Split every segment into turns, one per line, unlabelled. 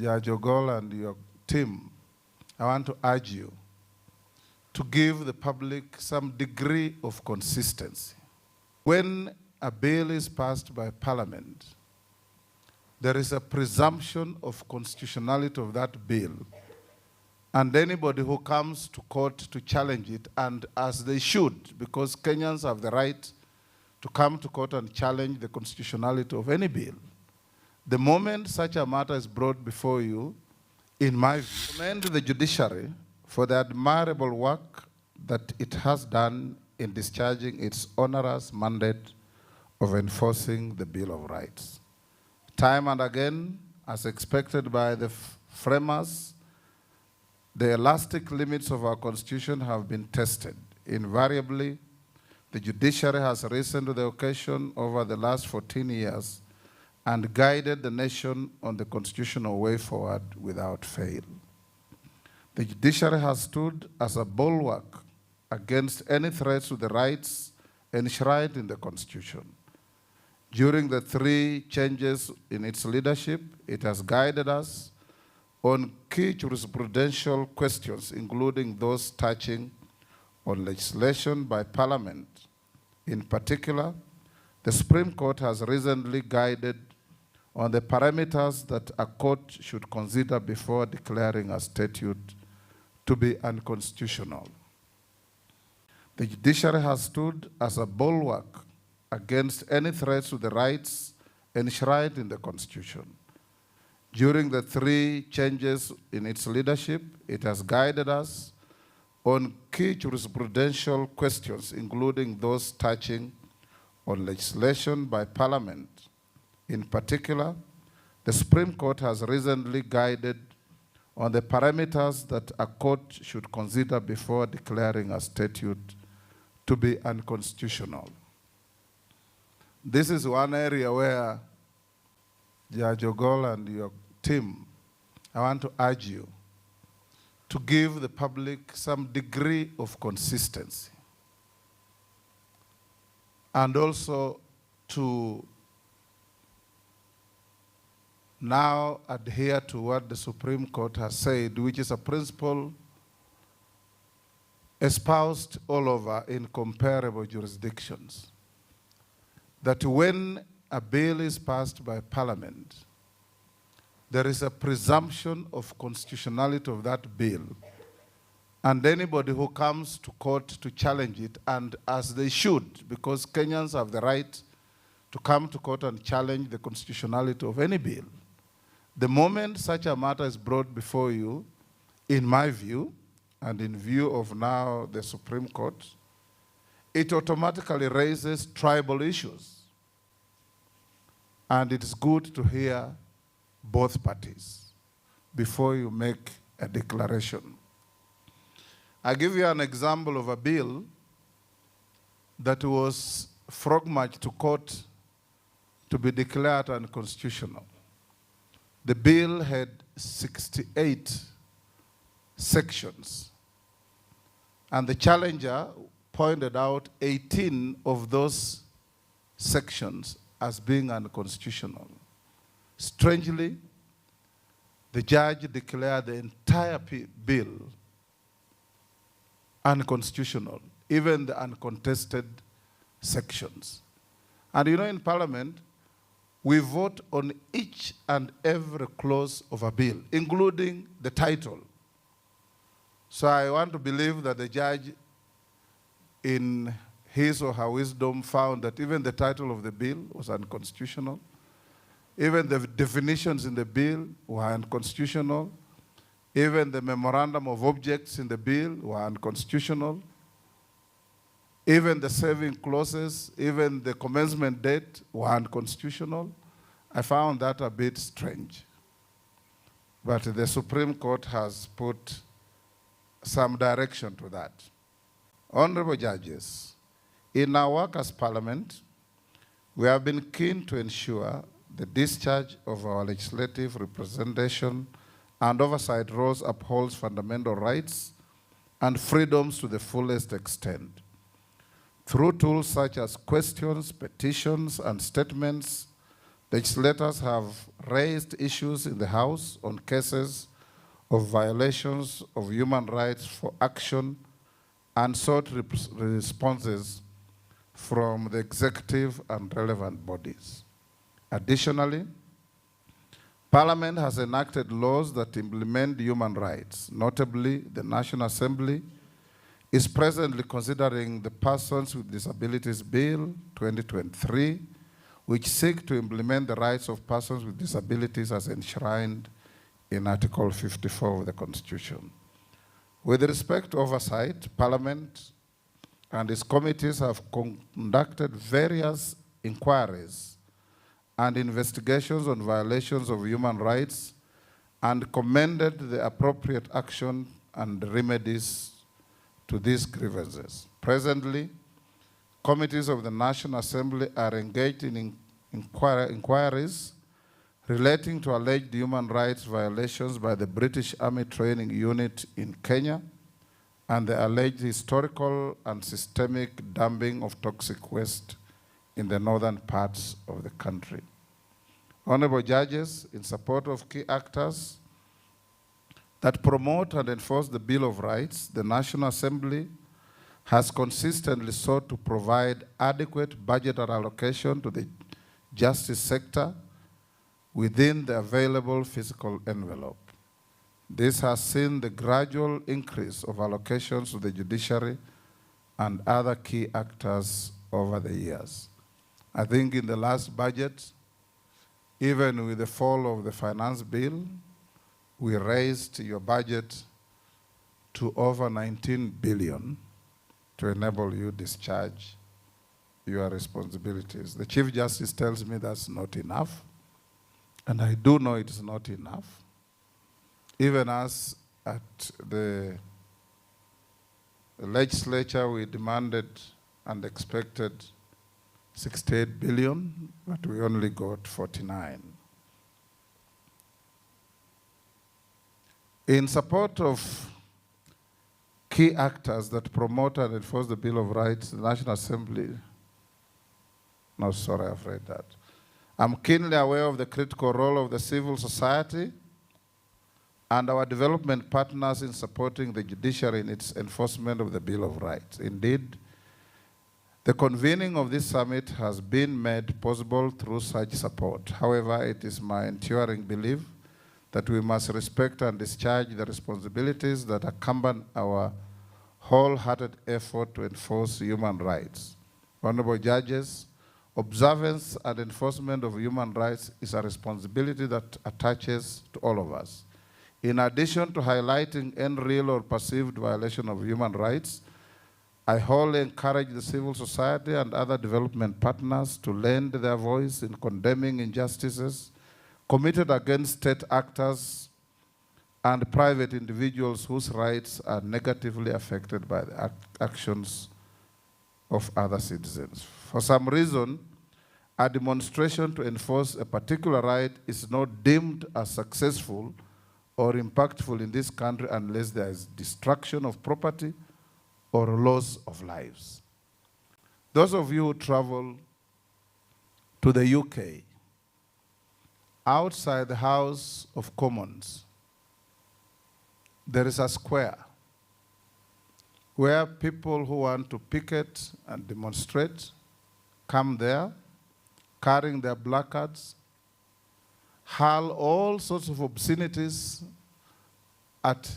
Judge Ogol and your team, I want to urge you to give the public some degree of consistency. When a bill is passed by Parliament, there is a presumption of constitutionality of that bill. And anybody who comes to court to challenge it, and as they should, because Kenyans have the right to come to court and challenge the constitutionality of any bill. The moment such a matter is brought before you, in my view, I commend the judiciary for the admirable work that it has done in discharging its onerous mandate of enforcing the Bill of Rights. Time and again, as expected by the framers, the elastic limits of our Constitution have been tested. Invariably, the judiciary has risen to the occasion over the last 14 years and guided the nation on the constitutional way forward without fail. The judiciary has stood as a bulwark against any threats to the rights enshrined in the Constitution. During the 3 changes in its leadership, it has guided us on key jurisprudential questions, including those touching on legislation by Parliament. In particular, the Supreme Court has recently guided on the parameters that a court should consider before declaring a statute to be unconstitutional. The judiciary has stood as a bulwark against any threats to the rights enshrined in the Constitution. During the 3 changes in its leadership, it has guided us on key jurisprudential questions, including those touching on legislation by Parliament. In particular, the Supreme Court has recently guided on the parameters that a court should consider before declaring a statute to be unconstitutional. This is one area where Judge Ogol and your team, I want to urge you to give the public some degree of consistency and also to now adhere to what the Supreme Court has said, which is a principle espoused all over in comparable jurisdictions, that when a bill is passed by Parliament, there is a presumption of constitutionality of that bill. And anybody who comes to court to challenge it, and as they should, because Kenyans have the right to come to court and challenge the constitutionality of any bill. The moment such a matter is brought before you, in my view, and in view of now the Supreme Court, it automatically raises tribal issues. And it's good to hear both parties before you make a declaration. I'll give you an example of a bill that was frog-marched to court to be declared unconstitutional. The bill had 68 sections, and the challenger pointed out 18 of those sections as being unconstitutional. Strangely, the judge declared the entire bill unconstitutional, even the uncontested sections. And you know, in Parliament, we vote on each and every clause of a bill, including the title. So I want to believe that the judge, in his or her wisdom, found that even the title of the bill was unconstitutional. Even the definitions in the bill were unconstitutional. Even the memorandum of objects in the bill were unconstitutional. Even the saving clauses, even the commencement date were unconstitutional. I found that a bit strange. But the Supreme Court has put some direction to that. Honorable judges, in our work as Parliament, we have been keen to ensure the discharge of our legislative representation and oversight roles upholds fundamental rights and freedoms to the fullest extent. Through tools such as questions, petitions, and statements, Legislators have raised issues in the House on cases of violations of human rights for action and sought responses from the executive and relevant bodies. Additionally, Parliament has enacted laws that implement human rights. Notably, the National Assembly is presently considering the Persons with Disabilities Bill 2023, which seeks to implement the rights of persons with disabilities as enshrined in Article 54 of the Constitution. With respect to oversight, Parliament and its committees have conducted various inquiries and investigations on violations of human rights and commended the appropriate action and remedies to these grievances. Presently, committees of the National Assembly are engaged in inquiries relating to alleged human rights violations by the British Army Training Unit in Kenya and the alleged historical and systemic dumping of toxic waste in the northern parts of the country. Honorable judges, in support of key actors that promote and enforce the Bill of Rights, the National Assembly has consistently sought to provide adequate budgetary allocation to the justice sector within the available fiscal envelope. This has seen the gradual increase of allocations to the judiciary and other key actors over the years. I think in the last budget, even with the fall of the finance bill, we raised your budget to over 19 billion to enable you discharge your responsibilities. The Chief Justice tells me that's not enough, and I do know it's not enough. Even as at the legislature, we demanded and expected 68 billion, but we only got 49. In support of key actors that promote and enforce the Bill of Rights, the National Assembly, no, sorry, I've read that. I'm keenly aware of the critical role of the civil society and our development partners in supporting the judiciary in its enforcement of the Bill of Rights. Indeed, the convening of this summit has been made possible through such support. However, it is my enduring belief that we must respect and discharge the responsibilities that accompany our wholehearted effort to enforce human rights. Honorable judges, observance and enforcement of human rights is a responsibility that attaches to all of us. In addition to highlighting any real or perceived violation of human rights, I wholly encourage the civil society and other development partners to lend their voice in condemning injustices committed against state actors and private individuals whose rights are negatively affected by the actions of other citizens. For some reason, a demonstration to enforce a particular right is not deemed as successful or impactful in this country unless there is destruction of property or loss of lives. Those of you who travel to the UK, outside the House of Commons, there is a square where people who want to picket and demonstrate come there, carrying their placards, hurl all sorts of obscenities at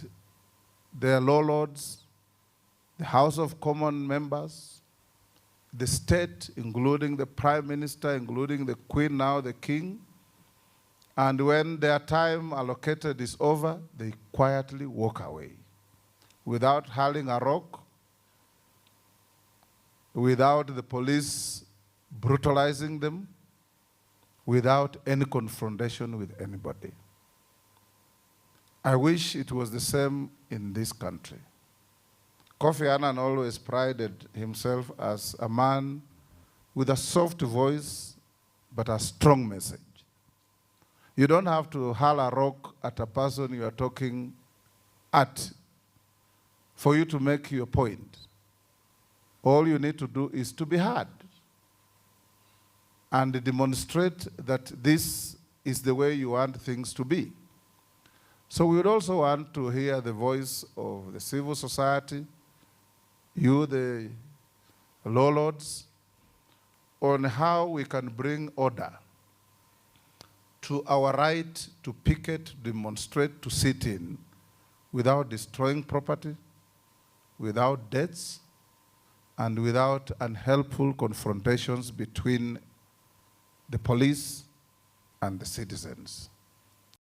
their lords, the House of Commons members, the state, including the Prime Minister, including the Queen, now the King. And when their time allocated is over, they quietly walk away without hurling a rock, without the police brutalizing them, without any confrontation with anybody. I wish it was the same in this country. Kofi Annan always prided himself as a man with a soft voice, but a strong message. You don't have to hurl a rock at a person you are talking at for you to make your point. All you need to do is to be heard. and demonstrate that this is the way you want things to be. So we would also want to hear the voice of the civil society, you, the law lords, on how we can bring order to our right to picket, to demonstrate, to sit in without destroying property, without deaths, and without unhelpful confrontations between the police and the citizens.